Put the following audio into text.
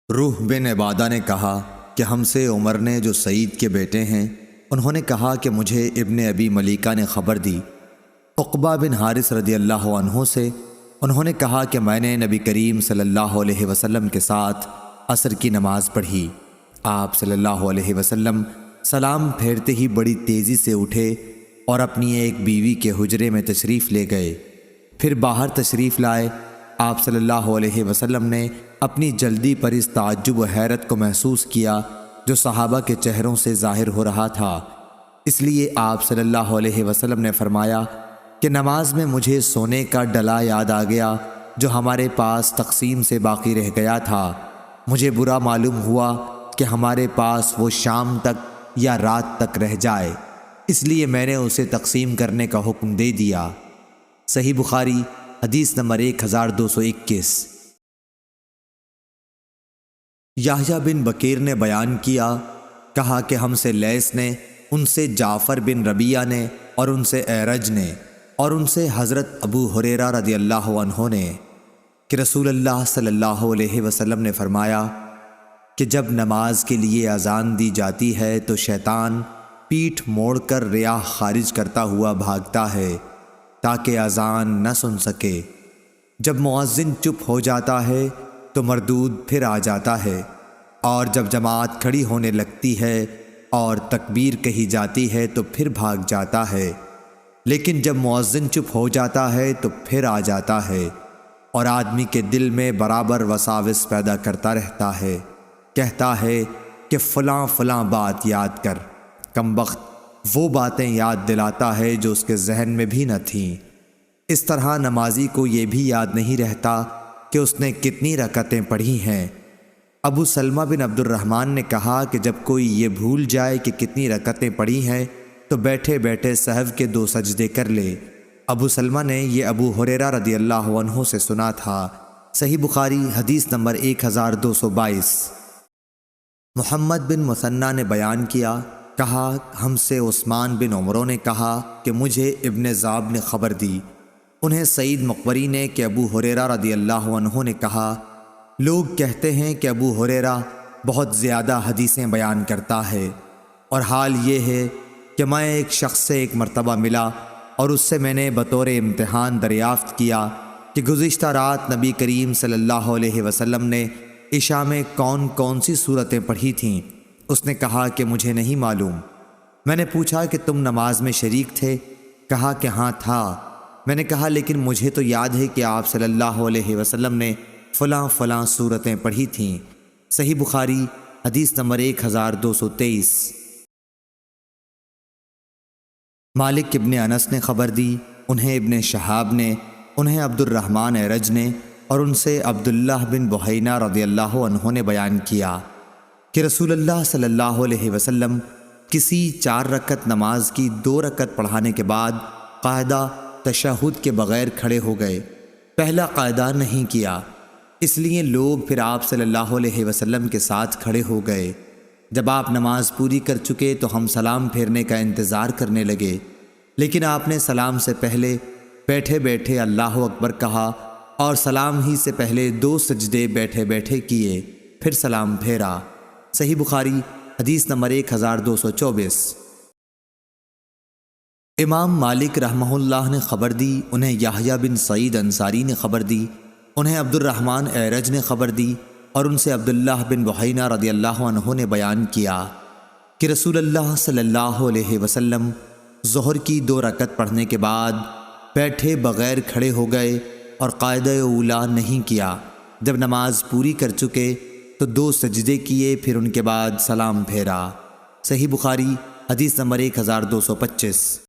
روح بن عبادہ نے کہا کہ ہم سے عمر نے جو سعید کے بیٹے ہیں انہوں نے کہا کہ مجھے ابن ابی ملیکہ نے خبر دی عقبہ بن حارث رضی اللہ عنہ سے انہوں نے کہا کہ میں نے نبی کریم صلی اللہ علیہ وسلم کے ساتھ عصر کی نماز پڑھی۔ آپ صلی اللہ علیہ وسلم سلام پھیرتے ہی بڑی تیزی سے اٹھے اور اپنی ایک بیوی کے حجرے میں تشریف لے گئے، پھر باہر تشریف لائے۔ آپ صلی اللہ علیہ وسلم نے اپنی جلدی پر اس تعجب و حیرت کو محسوس کیا جو صحابہ کے چہروں سے ظاہر ہو رہا تھا، اس لیے آپ صلی اللہ علیہ وسلم نے فرمایا کہ نماز میں مجھے سونے کا ڈلا یاد آ گیا جو ہمارے پاس تقسیم سے باقی رہ گیا تھا۔ مجھے برا معلوم ہوا کہ ہمارے پاس وہ شام تک یا رات تک رہ جائے، اس لیے میں نے اسے تقسیم کرنے کا حکم دے دیا۔ صحیح بخاری حدیث نمبر 1221۔ یحییٰ بن بکیر نے بیان کیا، کہا کہ ہم سے لیث نے، ان سے جعفر بن ربیعہ نے، اور ان سے اعرج نے، اور ان سے حضرت ابو ہریرہ رضی اللہ عنہ نے کہ رسول اللہ صلی اللہ علیہ وسلم نے فرمایا کہ جب نماز کے لیے اذان دی جاتی ہے تو شیطان پیٹھ موڑ کر ریاح خارج کرتا ہوا بھاگتا ہے تاکہ اذان نہ سن سکے۔ جب مؤذن چپ ہو جاتا ہے تو مردود پھر آ جاتا ہے، اور جب جماعت کھڑی ہونے لگتی ہے اور تکبیر کہی جاتی ہے تو پھر بھاگ جاتا ہے، لیکن جب مؤذن چپ ہو جاتا ہے تو پھر آ جاتا ہے اور آدمی کے دل میں برابر وساوس پیدا کرتا رہتا ہے، کہتا ہے کہ فلاں فلاں بات یاد کر۔ کمبخت وہ باتیں یاد دلاتا ہے جو اس کے ذہن میں بھی نہ تھیں۔ اس طرح نمازی کو یہ بھی یاد نہیں رہتا کہ اس نے کتنی رکعتیں پڑھی ہیں۔ ابو سلمہ بن عبد الرحمن نے کہا کہ جب کوئی یہ بھول جائے کہ کتنی رکعتیں پڑھی ہیں تو بیٹھے بیٹھے سہو کے 2 سجدے کر لے۔ ابو سلمہ نے یہ ابو ہریرہ رضی اللہ عنہ سے سنا تھا۔ صحیح بخاری حدیث نمبر 1222۔ محمد بن مثنیٰ نے بیان کیا، کہا ہم سے عثمان بن عمرو نے کہا کہ مجھے ابن ذاب نے خبر دی، انہیں سعید مقبری نے کہ ابو ہریرہ رضی اللہ عنہ نے کہا، لوگ کہتے ہیں کہ ابو ہریرہ بہت زیادہ حدیثیں بیان کرتا ہے، اور حال یہ ہے کہ میں ایک شخص سے ایک مرتبہ ملا اور اس سے میں نے بطور امتحان دریافت کیا کہ گزشتہ رات نبی کریم صلی اللہ علیہ وسلم نے عشاء میں کون کون سی صورتیں پڑھی تھیں۔ اس نے کہا کہ مجھے نہیں معلوم۔ میں نے پوچھا کہ تم نماز میں شریک تھے؟ کہا کہ ہاں تھا۔ میں نے کہا لیکن مجھے تو یاد ہے کہ آپ صلی اللہ علیہ وسلم نے فلاں فلاں صورتیں پڑھی تھیں۔ صحیح بخاری حدیث نمبر 1223۔ مالک ابن انس نے خبر دی، انہیں ابن شہاب نے، انہیں عبد الرحمن اعرج نے، اور ان سے عبداللہ بن بحینہ رضی اللہ عنہ نے بیان کیا کہ رسول اللہ صلی اللہ علیہ وسلم کسی 4 رکعت نماز کی 2 رکعت پڑھانے کے بعد قاعدہ تشہد کے بغیر کھڑے ہو گئے۔ پہلا قاعدہ نہیں کیا، اس لیے لوگ پھر آپ صلی اللہ علیہ وسلم کے ساتھ کھڑے ہو گئے۔ جب آپ نماز پوری کر چکے تو ہم سلام پھیرنے کا انتظار کرنے لگے، لیکن آپ نے سلام سے پہلے بیٹھے بیٹھے اللہ اکبر کہا اور سلام ہی سے پہلے 2 سجدے بیٹھے بیٹھے کیے، پھر سلام پھیرا۔ صحیح بخاری حدیث نمبر 1224۔ امام مالک رحمہ اللہ نے خبر دی، انہیں یحییٰ بن سعید انصاری نے خبر دی، انہیں عبد الرحمن اعرج نے خبر دی، اور ان سے عبداللہ بن بحینہ رضی اللہ عنہ نے بیان کیا کہ رسول اللہ صلی اللہ علیہ وسلم ظہر کی 2 رکعت پڑھنے کے بعد بیٹھے بغیر کھڑے ہو گئے اور قاعدہ اولا نہیں کیا۔ جب نماز پوری کر چکے تو 2 سجدے کیے، پھر ان کے بعد سلام پھیرا۔ صحیح بخاری حدیث نمبر 1225۔